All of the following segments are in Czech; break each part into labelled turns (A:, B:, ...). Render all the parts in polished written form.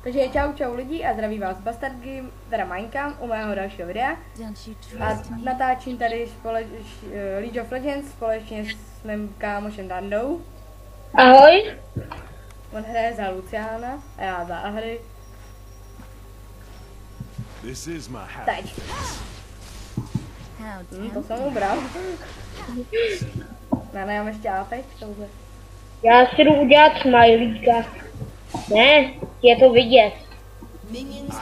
A: Takže čau čau lidi a zdraví vás Bastard Game, teda Minecam u mého dalšího videa. A natáčím tady League of Legends společně s mým kámošem Dandou.
B: Ahoj.
A: On hraje za Luciana a já za Ahry. Teď. To jsem ubral. Já nemám ještě APEX, touhle.
B: Já si jdu udělat smajlíka. Ne, je to vidět.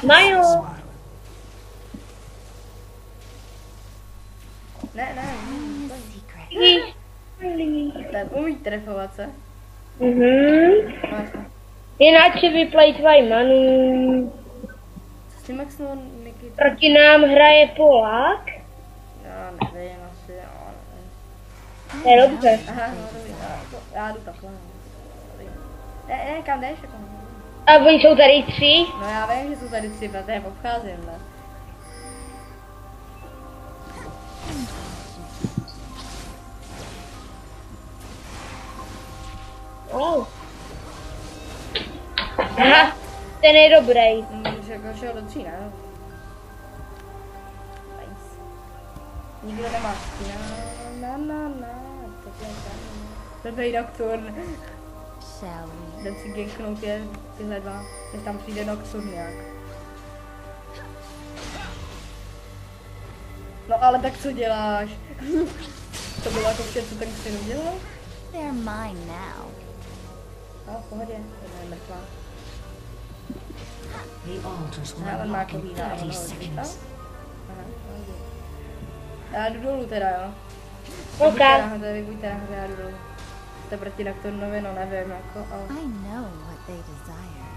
B: Smile.
A: Ne. Ten umí trefovat se.
B: Jinak si vyplejtvaj manu.
A: Co s tím maxnul Niky?
B: Proti nám hraje Polák.
A: Já nevím, asi jo, nevím.
B: To je dobře.
A: Aha, no dobrý, já jdu takhle. Ne, kam jdeš?
B: A oni jsou tady 3.
A: No já vím, že jsou tady 3, protože je obcházím, ne?
B: Oh. Aha, ten je dobrý.
A: Že jako šel do 3, ne? Nice. Nikdo nemá na. Dobrý Nocturne. Jdem si ganknout tyhle dva, než tam přijde Nocturne nějak. No ale tak co děláš? To bylo jako vše, co ten Xenu udělal?
C: They're mine now.
A: No, v pohodě, ona je mrtvá.
C: The
A: On má jako vína, on ho odříká. Aha, já jdu dolů teda, jo.
B: Ok.
A: Vy buďte nahoře, já jdu dolů. Jste proti Nocturnovi, no nevím, jako, ale...
C: I know what they desire.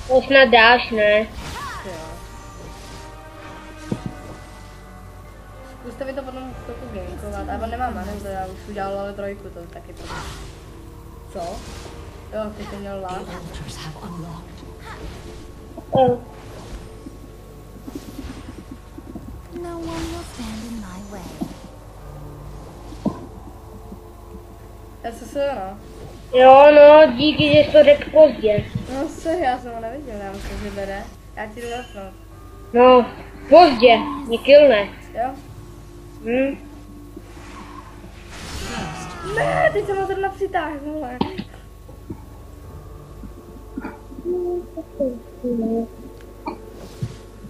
B: To snad dáš, ne?
A: Jo. Zkuste mi to potom trochu gankovat, ale nemám manu, to já už udělal ale 3, to taky to. Co? Jo, ty jsi měl lát.
C: No one will stand in my way.
A: SSO, no.
B: Jo, no, díky, že jsi to řekl pozdě.
A: No sorry, já jsem ho neviděl, já myslím, že bere. Já ti jdu zapnout.
B: No, pozdě, mě killne.
A: Jo? Ne, teď jsem ho zrovna přitáhl, vole.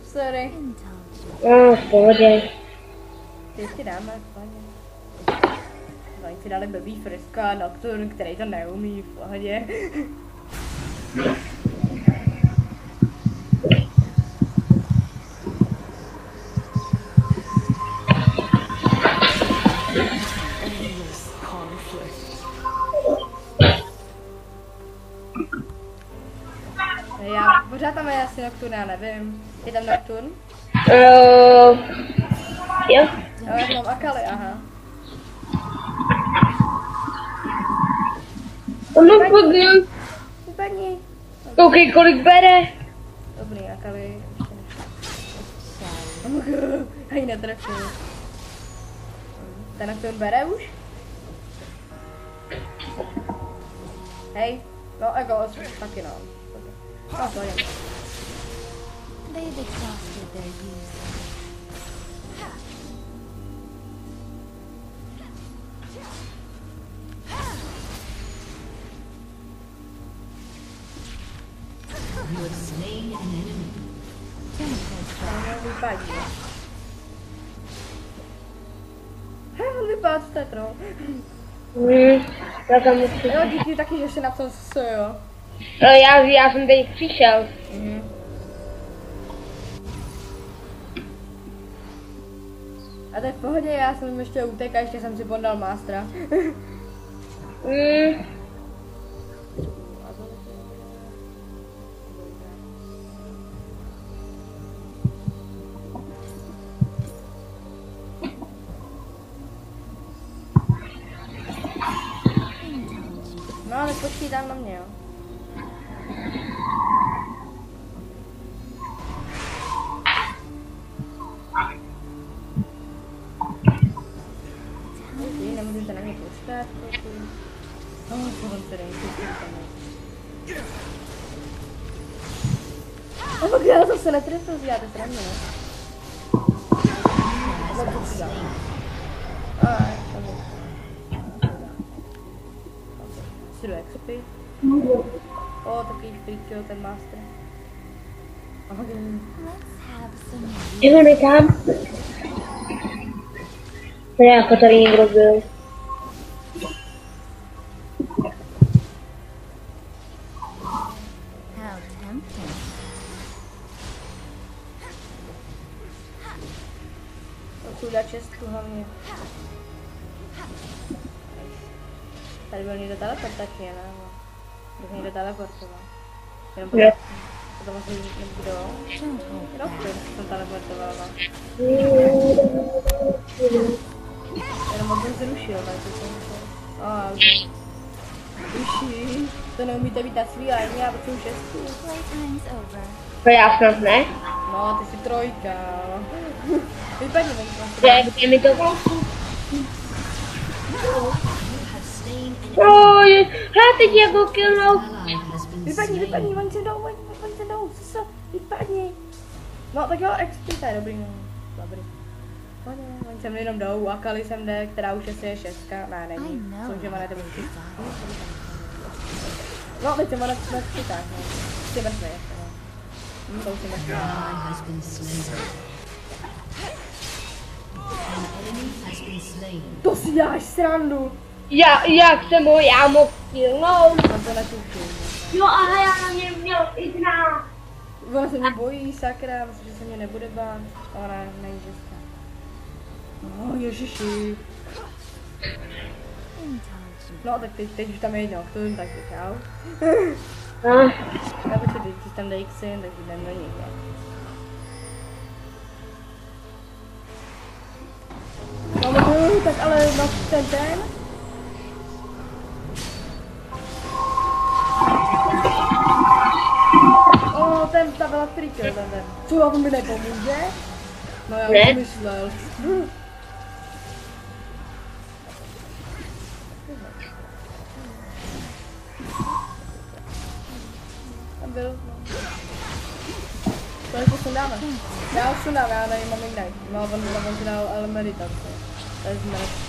A: Sorry.
B: No, v pohodě.
A: Ty si dáme, paně. Oni si dali blbý Frisko a Nocturne, který to neumí, v pohodě. Já pořád tam je asi Nocturne, já nevím. Je tam Nocturne?
B: Jo.
A: Jo, já mám Akali, aha.
B: Ono chodím.
A: Vypadni.
B: Koukej, kolik bere.
A: Dobrý, Akali. Já ji netrefil. Ten Nocturne bere už? Hej. No, jako, taky no. No, to je.
C: They've exhausted their use.
D: You have slain an enemy.
A: Vypadí. On vypadá, co to je troll.
B: Já tam musím.
A: Jo, díky taky, že jsi napsal s jo.
B: Já jsem tady přišel.
A: A to je v pohodě, já jsem ještě utek a ještě jsem si podal mástra. No ale počkej tam na mě, jo. Nemůžete na mě počkat. Oh, tohle se nejde. No, já zase netrefil, já to srandu, ne? No, to si dám. Si jdu expy. O, takový frýkil ten master.
B: Že ho nechám? To je jako tady někdo byl.
A: Chci dát čestku hlavně. Tady byl někdo teleportačně, ne? Bych někdo teleportoval. Jenom potom asi někdo. Jenom jsem teleportoval, no. Jenom on jsem zrušil, takže jsem šel. Uši, to neumíte být na svý léně, já potřebuji šestku.
B: To já snad ne?
A: No, ty jsi trojka. Vypadni venku.
B: Kde mi to... Oj, teď jak ho killnou.
A: Vypadni, oni se jdou, co? Vypadni. No, tak jo, XP, to je dobrý, no. Dobrý. Oni sem jenom jdou, a Kali sem jde, která už je šestka. Ne, není. Jsou, že mana to bude. No, teď se mana tak, no. Ty mrtvé, ještě, no. To už je mrtvé. To si děláš srandu.
B: Jak jsem ho já mohl killnout?
A: No to netuším.
B: Jo, ale já na něm měl igna.
A: Ona se mě bojí, sakra, myslím, že se mě nebude bát. Ona není žestka. No, ježiši. No, tak teď už tam je jedno, to jim tak čau. Já počkej, teď tam dají Xin, takže jdem do nich, ne? No, tak ale no, ten. Ten tabela frýkil, ten. Co, a to mi nepomůže? No já už myslel. Tam byl, no. To ještě sundáme. Já už sundám, já nevím, mám ignite. No, on si dal ale meditace. To je zmrt.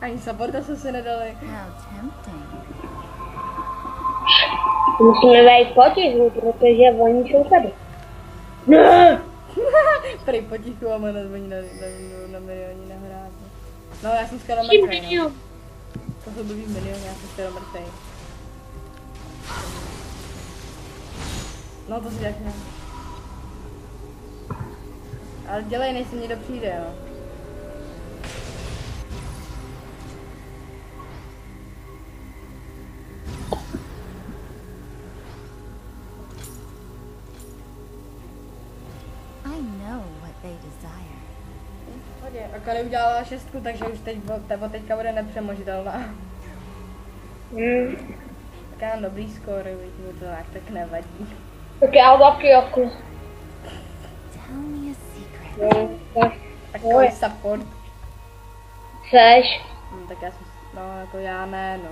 A: Ani supporta jsme si nedali.
B: Musíme vejít potichu, protože oni jsou tady. Ne!
A: Prý potichu a mana zvoní na milioni nahráze. No já jsem skoro mrtvej, no. To jsou blbý miliony, já jsem skoro mrtvej. No to si tak ne. Ale dělej, než se někdo přijde, jo. A Kali udělala šestku, takže už teďka bude nepřemožitelná. Tak já mám dobrý skóre, mi to tak nevadí.
B: Tak já taky jako.
A: Takový support.
B: Chceš?
A: Tak já jsem, no jako já ne, no.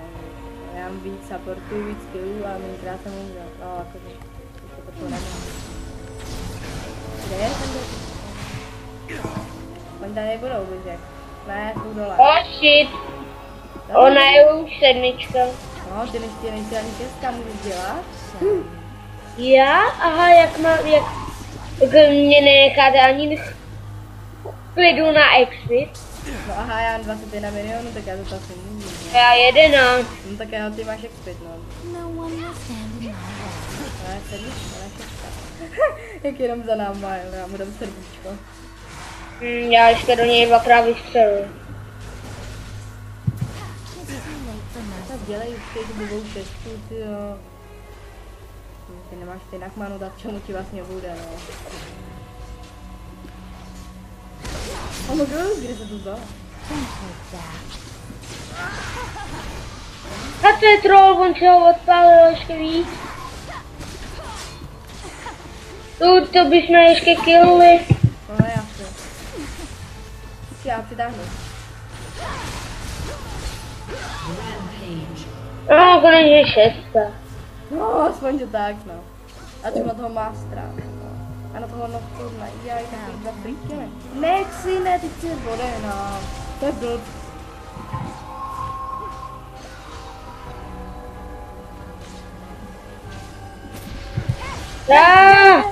A: Já mám víc supportů, víc killů a minkrát jsem udělal. No jako to nemám. Kde je ten dobrý? Oni tady nebudou běžet. Ne, jsou dole.
B: Oh shit. Ona je už sedmička.
A: No, ty nejsi ani šestka můžeš dělat.
B: Já? Aha, jak mě nenecháte ani klidu na exit.
A: No aha, já mám 21 milionů, tak já to asi můžu.
B: Já 11.
A: No tak já ty máš expit, no. Ne, sedmička, ne šestka. Jak jenom za náma, já mu dám srdíčko.
B: Já ještě do něj dvakrát vystřelu.
A: Tak dělej už tu blbou šestku, tyjo. Ty nemáš stejnak manu, tak čemu ti vlastně bude, no. Oh my god, kde se to zdá?
B: A to je troll, on se ho odpálil ještě víc. To bychom ještě killli.
A: No já si. Já přitáhnu.
D: Rampage.
B: No, konečně 6.
A: No, aspoň že tak, no. A třeba na toho Mastera, no. A na toho Nocturna, jaj, taky dva frýky, ne? Nechci, ne, ty chci vody, no. To je blb.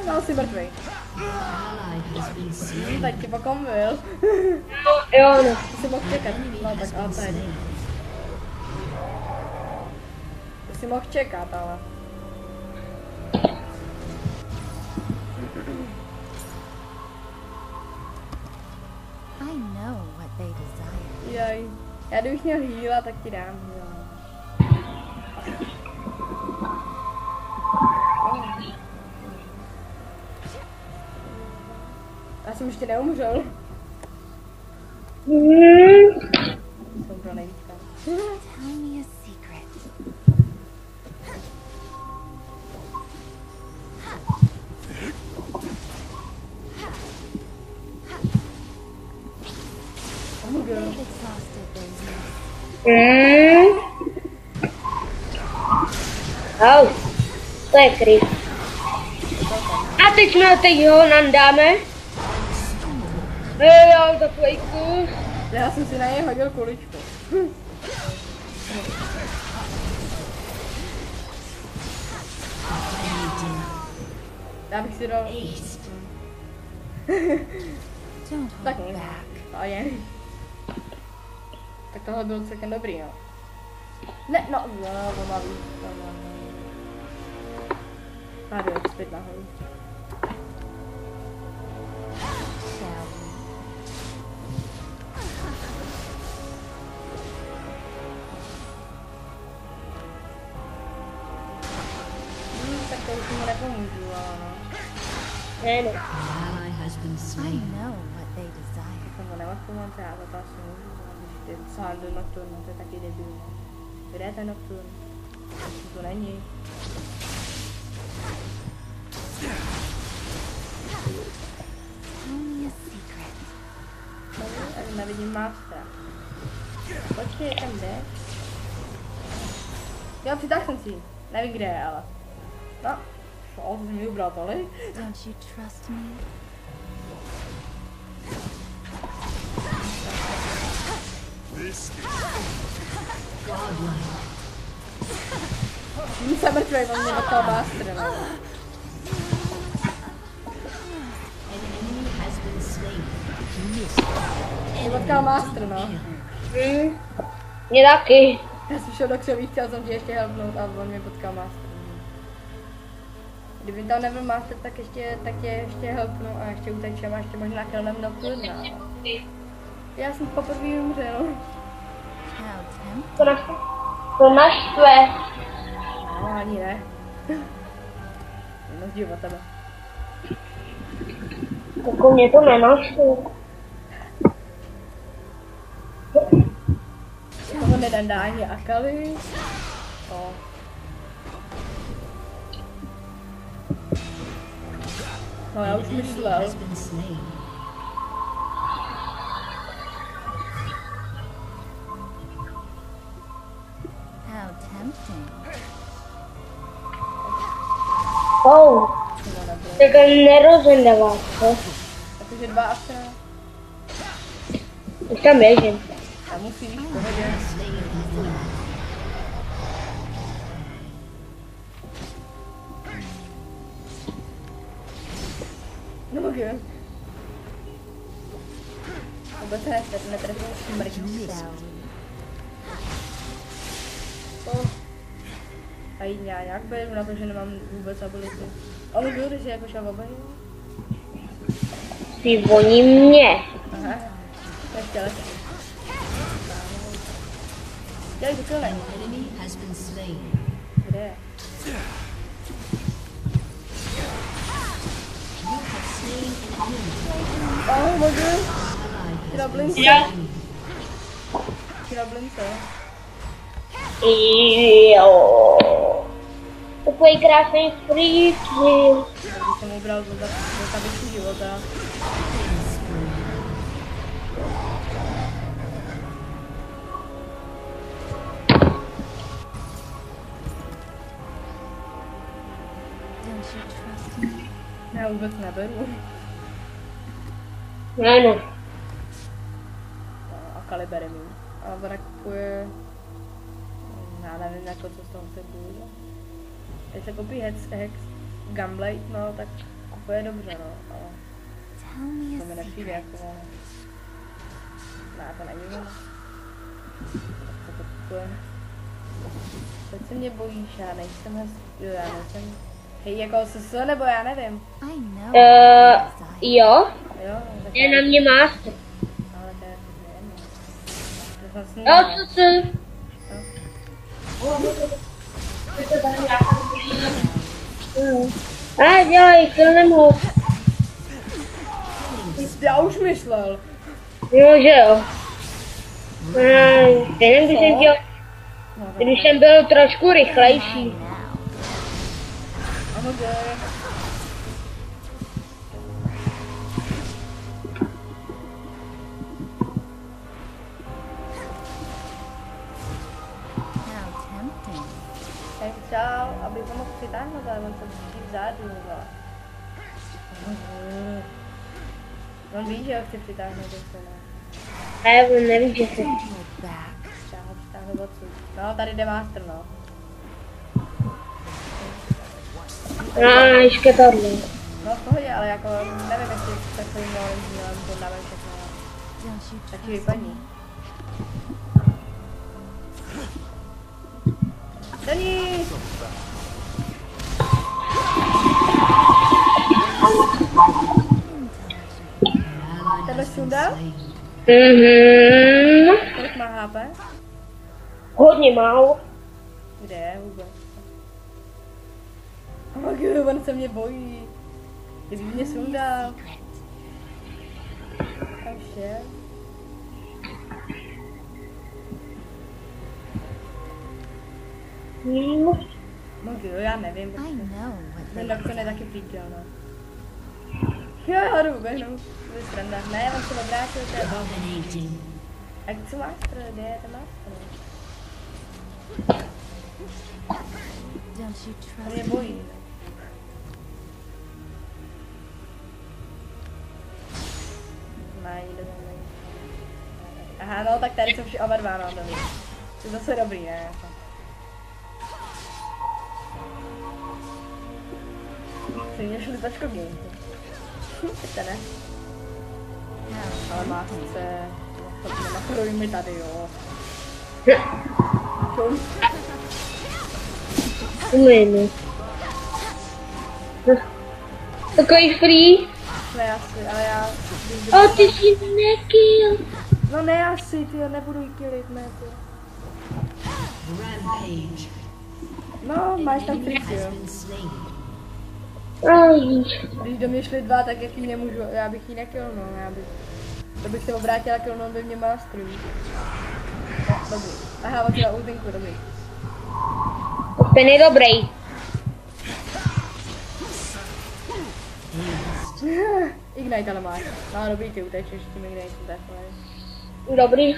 A: No, jsi mrtvej.
D: Ally has been slain.
A: Tak ti pokom byl.
B: Jo, no.
A: Ty jsi mohl čekat, no tak ale tady. Ty jsi mohl čekat, ale.
C: I know what they desire.
A: Jaj. Já kdybych měl heala, tak ti dám heala. Já jsem ještě neumřel. Jsem pro nejvícka.
C: Tell me a secret.
A: Oh my god.
C: They've exhausted their use.
B: Oh, to je kryt. A teď ho nandáme. Jo, takový kus.
A: Já jsem si na něj hodil kuličku. Já bych si dal...
C: Don't
A: Tak
C: hold back.
A: a je. Tak tohle bylo celkem dobrý, no. Ne, no, on má víc. Má do zpět nahoru.
C: Shall we?
A: Tak to už mu nepomůžu, ale no.
B: Ne, no.
D: Ally has been
C: I
D: slain.
C: know what they desire.
A: Jsem ho nemaktoval, já to asi můžu. Když ty sám do Nocturna, to je taky debil. Kde je ten Nocturn? To není.
C: Tell me a secret.
A: Tady nevidím Mastera. Počkej, kam jde? Jo, přitáhl jsem si. Nevím kde je, ale. No, to jsem mi ubral tolik.
C: Don't you trust me?
D: Godlike.
A: Jsem mrtvej, on mě potkal Mastera, no.
D: An enemy has been slain.
A: Mě potkal Master, no.
B: Mě taky.
A: Já jsem šel do křoví, chtěl jsem ti ještě helpnout a on mě potkal Master. Kdyby tam nebyl Master, tak tě ještě helpnu a ještě utečem a ještě možná killnem Nocturna. Já jsem poprvé umřel.
C: How tempting.
B: To naštve.
A: No, ani ne. Jenom o tebe.
B: Jako mě to nenaštve.
A: Toho nedá ani Akali. No. No, já už myslel.
D: Has been slain.
C: How tempting.
B: Oh,
A: Nebo nebyl.
B: tak nerozendává se.
A: Takže 2 asi ne.
B: Už tam běžím.
A: A musí víc v pohodě. No okay. Vůbec se netrefil smrť.
C: Shall we?
A: A jít nějak běžím na to, že nemám vůbec ability. Ale byl, když jsi jako šel obejít.
B: Ty voní mě.
A: Aha. Nechtěl jsem. Dělej to killnej.
D: Enemy has been slain.
A: Kde je?
D: You have slain an enemy.
A: Oh my god.
D: Ally
A: Ty na
D: has been
A: blince.
D: slain.
A: Ty na blince.
B: Jo. Takový krásný free kill.
A: Když jsem ubral do tabičku života. Já vůbec neberu.
B: Ne.
A: No, a kalibery mít. A brakuje... Já nevím, jako co z toho se bude. Když se koupí Hex Gunblade, no tak kupuje dobře, no, ale
C: Tell me
A: to
C: a
A: mi nepřijde
C: secret.
A: jako, ne, to není ono. Tak co to kupuje? Proč se mě bojíš, já nejsem já nejsem, hej, jako SS, nebo já nevím.
C: I know.
B: Jo,
A: Jo, tak
B: je na mě master.
A: ale to je nevím. To jsem si
B: Jo,
A: nevěděla.
B: co se? A dělej, filmem ho.
A: Já už myslel.
B: Jo, že jo. Ten by jsem chtěl,
A: No, tak
B: když jsem byl trošku rychlejší.
A: ano, dělej.
C: How tempting.
A: Jak přál, aby to mohl přitáhnout, ale on se drží vzadu, no. On ví, že ho chci přitáhnout, jestli ne.
B: A já nevím, že se.
C: Hold back.
A: Třeba ho přitáhnout odsud. No, tady jde master, no.
B: Ještě tohle.
A: No, v pohodě, ale jako nevím, jestli takovým malým dílem to dáme všechno.
C: Don't you
A: Taky
C: trust
A: vypadní. Denis! Tebe sundal? Kolik má HP?
B: Hodně málo.
A: Kde je vůbec? Oh god, on se mě bojí. Kdyby mě sundal. Kam šel? No jo, já nevím.
C: I know what
A: Ten
C: they
A: doktor je taky píkel, no. Jo, jdu, běhnu. To je sranda. Ne, on se obrátil, to je bom.
D: Dominating.
A: A co master? Kde je ten master?
C: Don't you
A: On
C: trust
A: mě
C: me?
A: bojí. Ne, nikdo tam není. Aha, no, tak tady jsou všichni oba dva, no, dobrý. To je zase dobrý, ne? Jako. Jsi mě šli tačko game. Teď ne. Ale má sice... Nemakaruj mi tady, jo. Čum.
B: Umím. Takový free.
A: Ne, asi, ale já...
B: O, ty jsi nekill.
A: No ne, asi, ty nebudu jí killit, ne, ty.
D: Rampage.
A: No, máš tam
D: Enemy
A: triky,
D: has
A: jo.
D: been slain.
A: Když do mě šli dva, tak jak jí nemůžu, já bych jí nekill, no, to bych se obrátila kill, on by mě masteru. No, dobrý. Aha, on dělá ultinku, dobrý.
B: Ten je dobrý.
A: Ignite ale máš. No dobrý, ty utečeš tím Ignite, takhle.
B: Dobrý.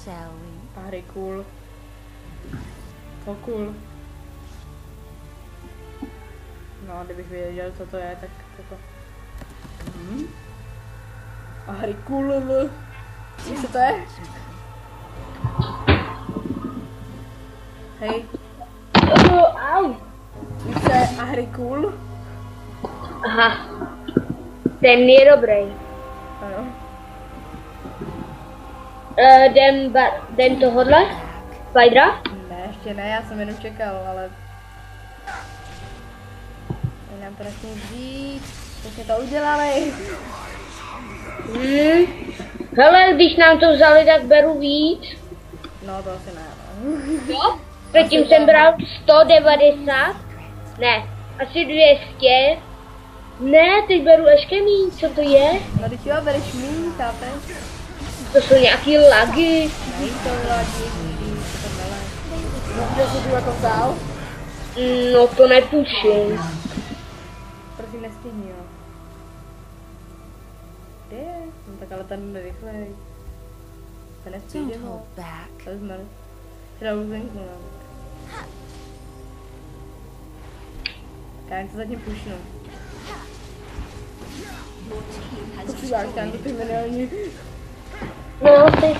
C: Shall we?
A: A hry cool. To cool. No, kdybych věděl, co to je, tak jako... A hry cool, víš, co to je? Hej,
B: Au.
A: víš, co je a hry cool?
B: Aha. Ten je dobrý.
A: Ano.
B: Jdem tohodle? Spidera?
A: Ne, ještě ne, já jsem jenom čekal, ale... Nám to nesmí vzít. Teď jsme to udělali.
B: Hele, když nám to vzali, tak beru víc.
A: No, to asi ne, no.
B: Jo? Předtím jsem bral 190. Ne, asi 200. Ne, teď beru ještě míň, co to je?
A: No, teď jo, bereš míň, chápeš?
B: To jsou nějaký lagy.
A: Není to lidi, to mele. No, kde jsi tu jako vzal?
B: No to netuším.
A: Prosím, nestihni, jo. Kde je? No, tak ale ten jde rychlej. Ten
C: Don't
A: nestihni, ho.
C: hold back.
A: To je zmrt. Třeba už venku, no. Já jen to zatím pušnu.
D: Your team has
A: To přidáš tam do ty miliony.
B: No, ty.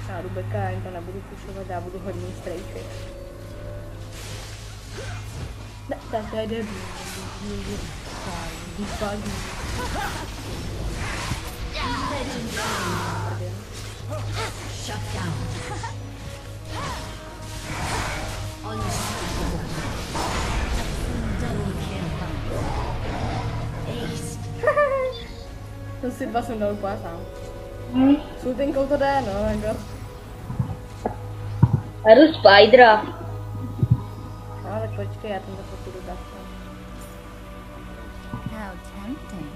A: Já jdu beka, já jen to nebudu pušovat, já budu hodný strejček. Ne, tak to je debil. Vypadí.
D: shut down. Unstoppable. Double kill. Ace.
A: To si dva sundal úplně sám. S ultinkou to jde, no, jako.
B: A jdu Spidera.
A: No, tak počkej, já tam to půjdu tak.
C: How tempting.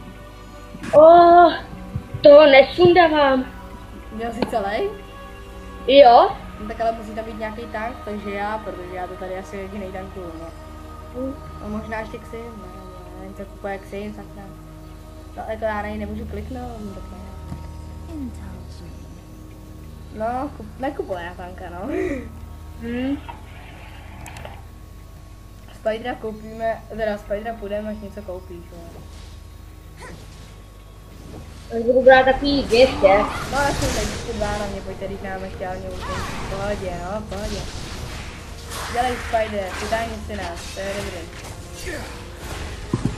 B: To nesundávám.
A: Měl jsi celý?
B: Jo?
A: No, tak ale musí tam být nějaký tank, takže já, protože já to tady asi jedinej tankuju, no. A možná ještě Xin, no, jen to kupuje Xin, sakra. No, jako já na něj nemůžu kliknout, no, tak ne.
C: Indulge me.
A: No, nekupuje já tanka, no. Spidera koupíme, teda Spidera půjdeme, až něco koupíš, jo.
B: Já budu brát takový 200.
A: No, já jsem tady vždycky dva na mě, pojďte, když nám chtěl mě úplně v pohodě, no, v pohodě. Dělej Spider, vydání si nás, to je dobrý.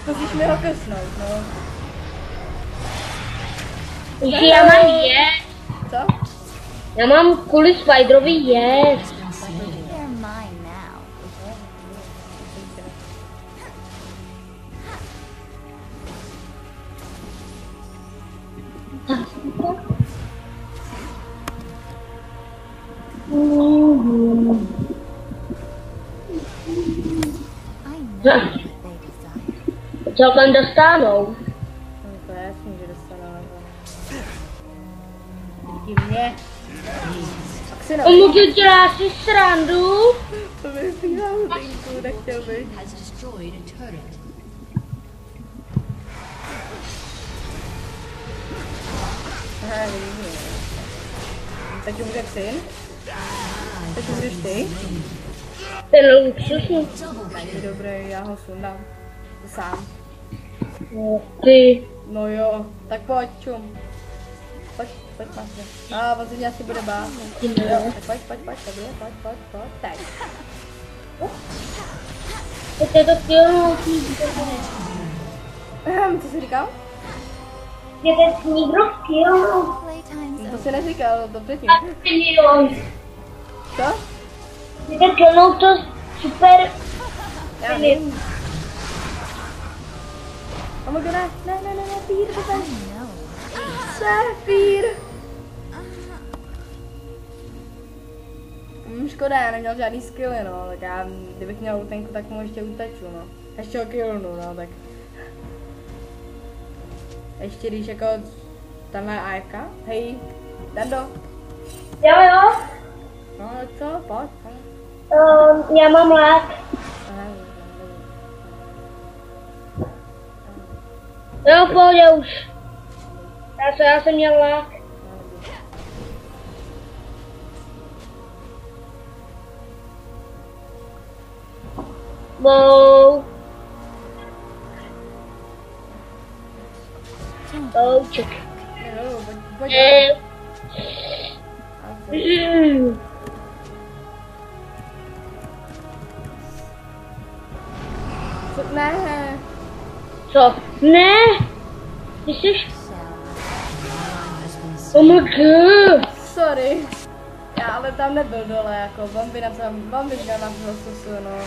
A: Musíš mi ho kesnout, no.
B: Ještě já mám jíst.
A: Co?
B: Já mám kvůli Spiderovi jíst.
C: They're mine now. I know what they desire.
B: Celkem dostanou.
A: No to je jasný, že dostanu, ale... Díky mě. Tak si
B: Tomu to dělá si srandu.
A: To by si na hutinku, nechtěl bych.
D: Has destroyed a turret.
A: Aha, vidím. Teď umře Xin. Teď umřeš ty.
B: Ten luxusní.
A: Je dobrý, já ho sundám. Sám.
B: No, ty.
A: No jo, tak pojď, čum. Pojď, Masne. A on se mě asi bude bát. Jo, tak pojď, dobrý, pojď, tak.
B: Teď je to chtělo.
A: Co jsi říkal?
B: Je teď někdo chtěl.
C: Playtime's
A: To jsi neříkal, to předtím.
B: Tak milion.
A: Co?
B: Je teď to super.
A: Já vím. Oh my god, ne, pír, to tam.
C: no.
A: Ne, pír. Škoda, já neměl žádný skilly, no, tak já, kdybych měl útenku, tak mu ještě uteču, no. Ještě ho killnu, no, tak. Ještě když jako tenhle AFK, hej, Dando.
B: Jo.
A: No, co, pojď.
B: Já mám lák. Jo, pohodě už. Já jsem měl lák. Wow. Oh, ček.
A: Jo, pojď. Ne.
B: Co? Ne! Ty jsi... Oh my god!
A: Sorry. Já ale tam nebyl dole, jako bomby měl na procesu, no.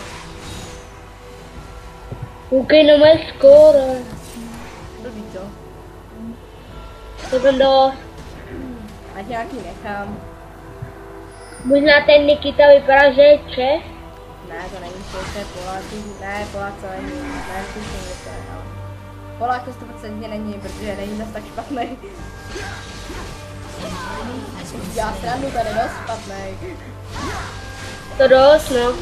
B: Koukej na moje skóre.
A: Blbý to.
B: To byl dost.
A: Ať nějaký nechám.
B: Možná ten Nikita vypadá, že je Čech.
A: Ne, to není Čech, to je Polák. Ne, Polák to není. Ne, tuším, že to je, ale... Polák to 100% není, protože není zase tak špatný. Já srandu, tady dost špatný.
B: To dost, no.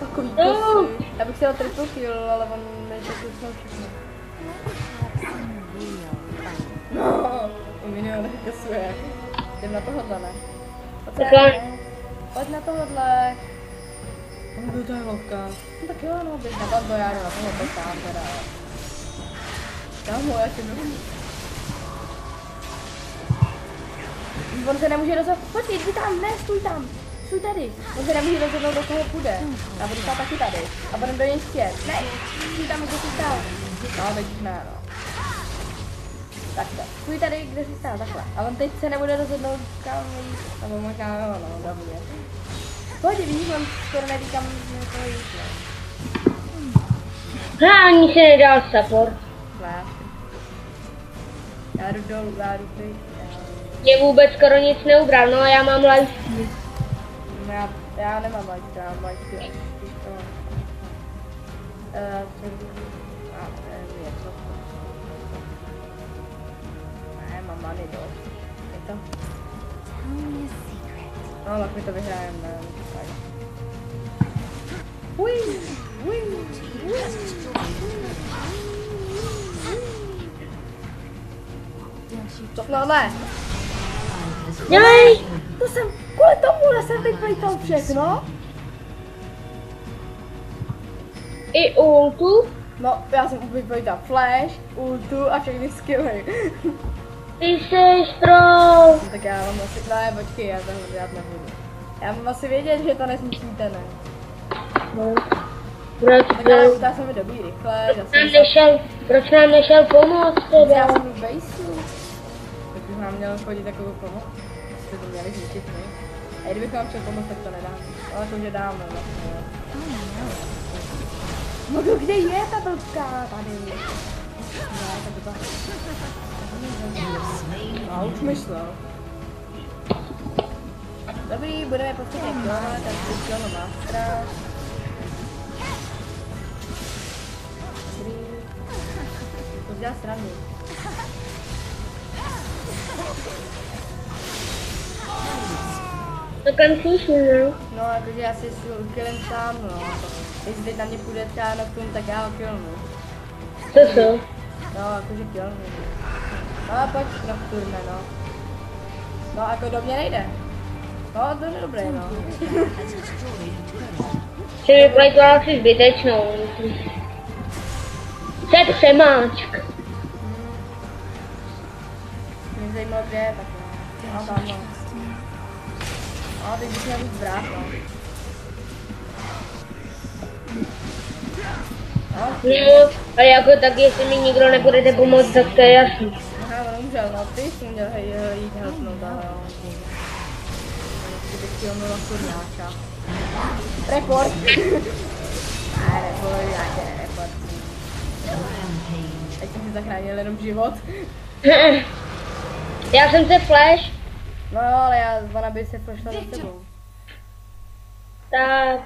A: Takový kusy. Já bych si dal triple kill, ale on než to kusnul všechno.
C: Let's have some real fun.
A: No. miniony kasuje. Jdem na tohohle, ne? Pojď
B: Tak
A: sem,
B: jo.
A: ne? Pojď na tohohle. No to je hloubka. No tak jo, no běž na to, já jdu na tohohle sám teda. Kámo, já tě jdu. On se nemůže rozhodnout, počkej, jdi tam, ne, stůj tam. Stůj tady. On se nemůže rozhodnout, do koho půjde. Já budu stát taky tady. A budem do něj chtět. Ne, stůj tam, kde jsi stál. No, teď už ne, no. Takhle. Stůj tady, kde jsi stál, takhle. A on teď se nebude rozhodnout, kam jít. Nebo možná, no, dobře. Pojď, vidíš, on skoro neví, kam to jít, ne.
B: Ani se nedal support.
A: Ne. Já jdu dolů, já jdu pryč.
B: Mě vůbec skoro nic neubral, no a já mám life.
A: No já nemám lajky, já mám lajky, když to mám. Je to. Ne, mám money dost. Je to?
C: Tell me a secret.
A: No, tak my to vyhrajeme, ne? Ui, ui, ui. No ne,
B: Dělej!
A: to jsem, kvůli tomu jsem teď plejtal všechno.
B: I ultu.
A: No, já jsem úplně plejtal flash, ultu a všechny skilly.
B: Ty jsi troll.
A: No, tak já mám asi, ne, počkej, já tohle dělat nebudu. Já mám asi vědět, že to nesmísíte, ne?
B: No.
A: Tak ale ulta se mi dobí rychle,
B: Proč nám nešel pomoct teda?
A: já jsem v baseu. Tak bych nám měl chodit takovou pomoc. Jste to měli zničit, ne? A kdybych vám chtěl pomoct, tak to nedám. Ale to, že dám, no. No kde je ta blbka? Tady. Ne, tak to. A už myslel. Dobrý, budeme postupně killovat, tak si kill mástra. Dobrý. To dělá srandu.
B: To kancíš, no.
A: No, jakože já si killem sám, no. Jestli teď na mě půjde třeba Nocturne, tak já ho killnu.
B: Co?
A: No, jakože killnu. No a pojď Nocturne, no. No, jako do mě nejde. No, to je dobré, no.
B: Jsi mi plejtoval asi zbytečnou. Set přemáčk.
A: Mě zajímalo, kde je, tak no. No, tam, no. No, teď bych měl víc brát, no.
B: No, ale jako tak, jestli mi nikdo nebudete pomoct, tak to je jasný.
A: Aha, on umřel, no, ty jsi měl jít helpnout, ale jo. Kdybych chtěl měl kurňáča. Report! Ne, report, nějaké report. Teď jsem si zachránil jenom život.
B: Já jsem se flash.
A: No jo, ale ona by se prošla za sebou.
B: Tak,